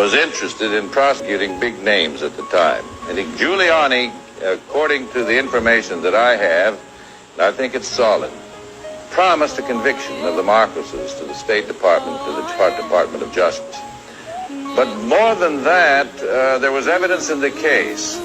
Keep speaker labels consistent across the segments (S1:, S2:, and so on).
S1: was interested in prosecuting big names at the time. And Giuliani, according to the information that I have, and I think it's solid, promised a conviction of the Marcoses to the State Department, to the Department of Justice. But more than that, there was evidence in the case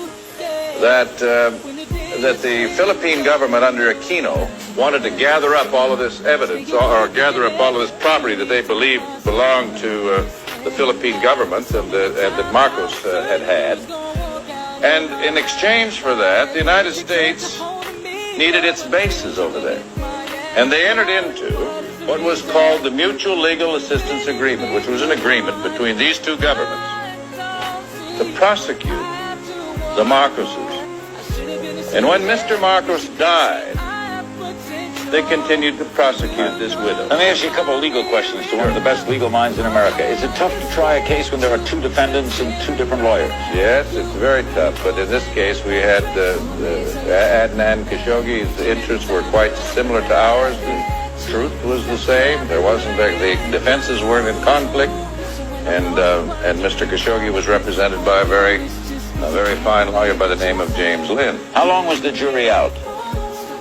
S1: that the Philippine government under Aquino wanted to gather up all of this evidence or gather up all of this property that they believed belonged to the Philippine government and that Marcos had. And in exchange for that, the United States needed its bases over there. And they entered into what was called the Mutual Legal Assistance Agreement, which was an agreement between these two governments to prosecute the Marcoses. And when Mr. Marcos died, they continued to prosecute this widow.
S2: Let me ask you a couple of legal questions to one of the best legal minds in America. Is it tough to try a case when there are two defendants and two different lawyers?
S1: Yes, it's very tough. But in this case, we had Adnan Khashoggi's interests were quite similar to ours. The truth was the same. There wasn't the defenses weren't in conflict, and Mr. Khashoggi was represented by a very fine lawyer by the name of James Lynn.
S2: How long was the jury out?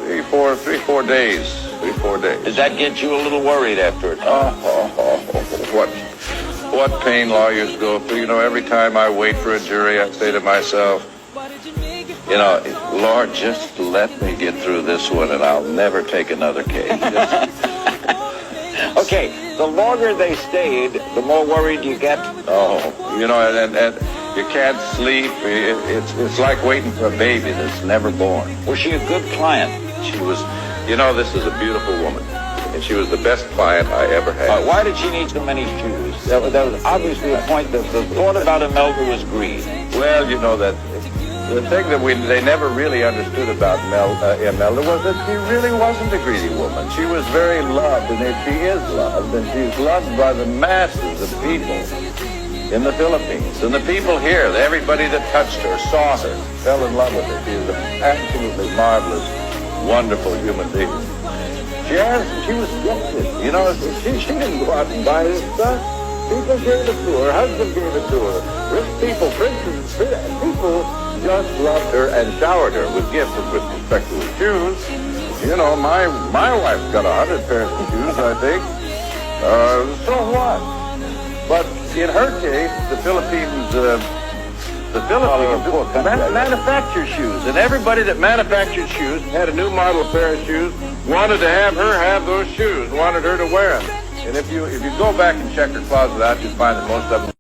S1: 3-4 days. 3-4 days.
S2: Did that get you a little worried after it?
S1: What pain lawyers go through. You know, every time I wait for a jury, I say to myself, you know, Lord, just let me get through this one and I'll never take another case.
S2: Okay, the longer they stayed, the more worried you get?
S1: Oh, you know, and you can't sleep. It's like waiting for a baby that's never born.
S2: Was she a good client?
S1: She was, you know, this is a beautiful woman. And she was the best client I ever had.
S2: Why did she need so many shoes? That was obviously a point that the thought about Imelda was greed.
S1: Well, you know, that the thing that they never really understood about Imelda was that she really wasn't a greedy woman. She was very loved, and she is loved, and she's loved by the masses of people in the Philippines. And the people here, everybody that touched her, saw her, fell in love with her. She was an absolutely marvelous, wonderful human being. She was gifted. You know, she didn't go out and buy this stuff. People gave it to her. Her husband gave it to her. Rich people, princes, people just loved her and showered her with gifts. And with respect to her shoes, you know, my wife's got 100 pairs of shoes, I think. So what? But in her case, the Philippines manufacture shoes, and everybody that manufactured shoes had a new model pair of shoes, wanted to have her have those shoes, wanted her to wear them. And if you go back and check her closet out, you'll find that most of them